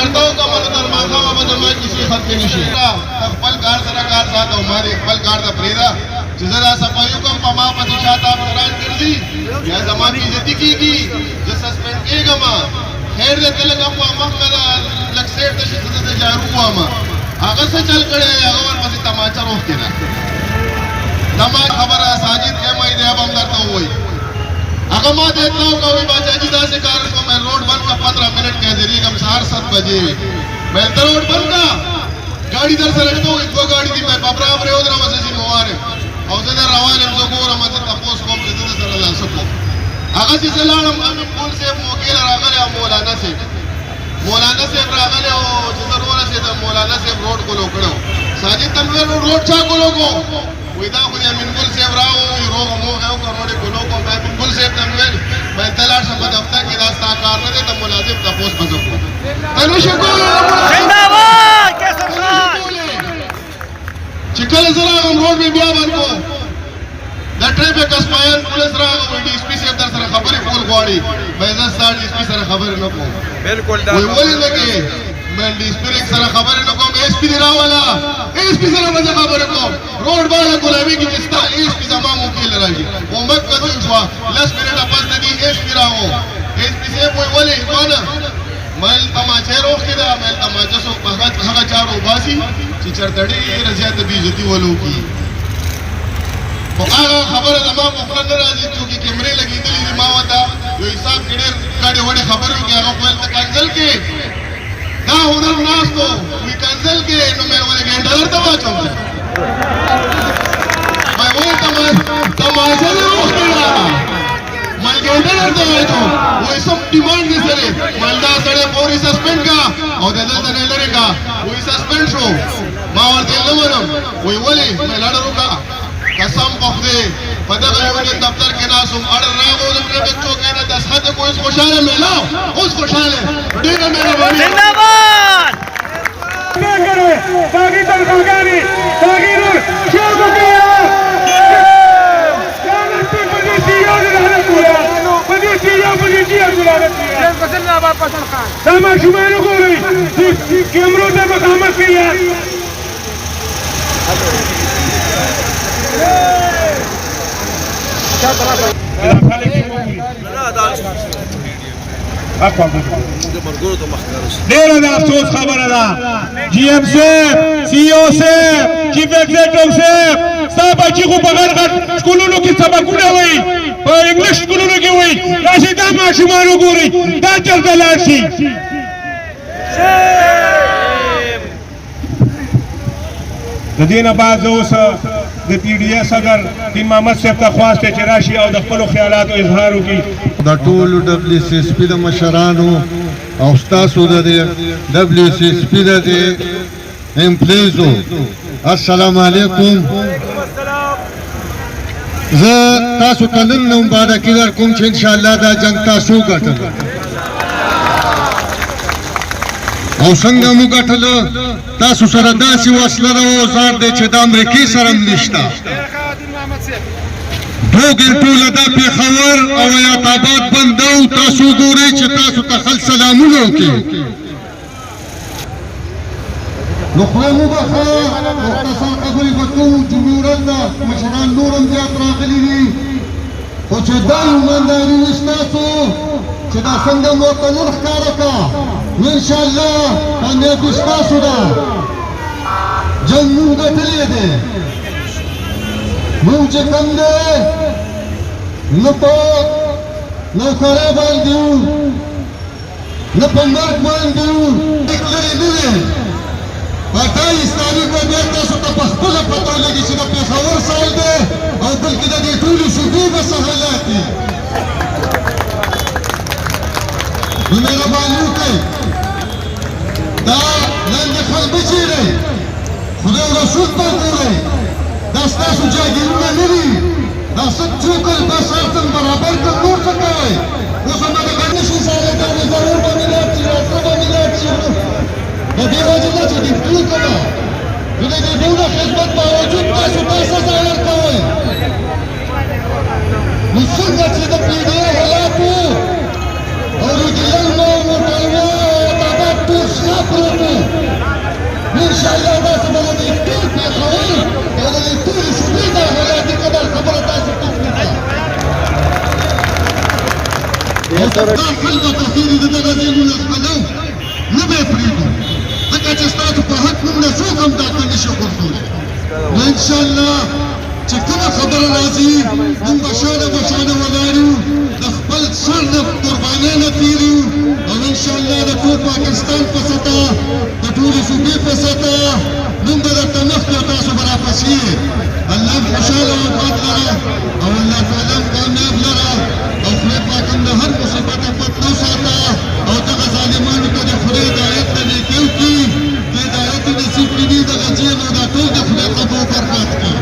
کرتا ہوں کہ میں در ماخام اب زمان کسی خط کے نشی خپل کار سره کار ساته او ماري خپل کار د پریدا چې زدا صفایو کوم په ما پسې شاته افسران ګرځي یا زمان کی عزت کیږي چې سسپند کېږم خیر دې تل کوم محمد لک سیټ د شته د جارو ما هغه څه چل کړي هغه ور پسې تماچا روح کړه تما خبره ساجد کې مې دې ابم درته وای هغه ما دې نو کوي باچا جی دا سے کار کو میں روڈ بند کا 15 منٹ کے ذریعے ہم 7 بجے میں روڈ بند کا गाड़ी दर से रखता हूँ एक दो गाड़ी थी मैं बाबरा बरे उधर वैसे जी मोवारे और ज़रा रवाने में जो गोरा मत तपोस कम से ज़रा ज़रा सबको अगर जी ज़लान हम पुल से मोकेला रागले हम मौलाना से रागले हो जिधर रोना से तो मौलाना से रोड को लोकड़ो साजिद तंबे रोड चा को लोगो विदा खुद हम पुल से राओ रोग मोह है को रोड को लोगो मैं पुल से तंबे मैं तलाश सब दफ्तर की रास्ता कार न दे तो मुलाजिम तपोस बजको तनुशको जिंदाबाद चिकल जरा हम रोड में बिया बन को द ट्रैफिक अस्पायर पुलिस रा डीएसपी से अंदर सर खबर फूल गोड़ी मैं 10 साल डीएसपी सर खबर न को बिल्कुल कोई बोले लगे मैं डीएसपी सर खबर न को एसपी दिरा वाला एसपी सर मुझे खबर को रोड वाला गुलामी की किस्ता एसपी जमा मुकील रही वो मत कर छवा 10 मिनट पास दी एसपी राओ एसपी से कोई बोले कौन मैं तमाचे रोक के दा मैं तमाचे सो भगत हगा चारो बासी चिचरतड़ी रजियत बीजती वालों की तो आगा खबर तमाम मुखरन राजी क्योंकि कैमरे लगी दिल्ली मावता जो हिसाब किड़े गाड़ी वड़े खबरों के आगा कोयल तक कैंसिल के ना हुनर नास तो वी कैंसिल के नो मैं वाले $1 दबा चुका मैं वो तमाचे रोक के दा मैं $1 दबा चुका वो सब डिमांड के सरे मालदा सड़े पूरी सस्पेंड का और दल दल लड़ेगा वो सस्पेंड शो मावर दिल नमनम वो बोले मैं लड़ रुका कसम पखदे पता यूनियन दफ्तर के नासुम अड़ रागो अपने बच्चों के ना 10 हाथ को इस खुशहाल मिलाओ उस खुशहाल डेरा मेरा बड़ी जिंदाबाद क्या करे बाकी तनखागानी बाकी नूर क्या हो गया क्या लगती पजीतिया दिलाने पूरा पजीतिया दिलाने पूरा पसंद आप पसंद खान तमा शुमानो को रही कैमरों से मकामत किया ډیره د افسوس خبره ده جی ایم صاحب سی او صاحب چیف ایگزیکټیو صاحب ستا بچي خو په غټ غټ سکولونو کې سبقونه وایي په انګلیش سکولونو کې وایي راشئ دا ماشومان وګورئ دا چېرته لاړ شي د دې نه بعد زه اوس د پی ډي ایس صدر دین محمد صاحب ته خواست چې راشي او د خپلو خیالاتو اظهار وکړي د ټولو ډبلیو سی ایس پي د مشرانو او ستاسو د ډبلیو سی ایس پي د امپلیزو السلام علیکم زه تاسو ته نن مبارکي درکوم چې انشاءالله دا جنګ تاسو ګټل او څنګه مو ګټل تاسو سره داسې وسله ده اوزار دی چې د امریکې سره هم نشته 2 ګنټو له دا پېښور او حیات آباد بند او تاسو ګورئ چې تاسو ته خلک سلامونه وکړي نو خدای مو بخښه مختصر خبرې به کوو جمهوریت نه مشران نور هم زیات راغلي دي خو چې دا ایمانداري وي ستاسو چې دا څنګه مو ته نور ښکاره کړه نو انشاءالله کامیابي ستاسو ده جنګ موږ ګټلی دی موږ چې کوم دی نه په نوکرۍ باندې وو نه په مرګ باندې وو لرې نه دی پټای اسلامي به بیا تاسو ته په خپله پته ولګي چې د پېښور سال دی او بلکې د دې ټولو صوبو به څه حالات دي نو مهرباني وکړئ دا لاندې خلک به چیرئ خدای رسول ته وګورئ دا ستاسو جاګیرونه نه دي دا څه چوکل بس ارتن برابر کړ نور څه کوئ اوس هم د ګڼې شي سره کوي ضرور به میلاد شي راتله به میلاد شي د دې وجه نه چې ډیپټي کومه نو د دې ډول خدمت باوجود تاسو ته سزا ورکوئ نو څنګه چې د پی ډي حالاتو او د ګیلن مو موټروان تابع ټول لا داسې به د ټول پېښور او د ټولې صوبې د حالاتي قدر خبره تاسو کوئ. دا حل به تخیري د دغه ځایونو حلو نه به یې پرېږدو، ځکه چې ستاسو په حق موږ نه څوک هم ټاکل نه شي غورځولی. نو انشاءالله چې کومه خبره راځي موږ به شانه ولاړ یو، د خپل سر نه قربانۍ نه تېر یو، او انشاءالله د ټول پاکستان په سطح د ټولې صوبې په سطح موږ به درته مخکې او تاسو به راپسې یې. الله خوشحاله وفات لره او الله تعالی کامیاب لره او خدای پاک هم د هر مصیبت افت نه وساته او دغه ظالمانو ته د خدای هدایت د نیکۍ وکړي، د هدایت نصیب کړي دغه ځای نو دا ټول د خدای قبول برکات کړي.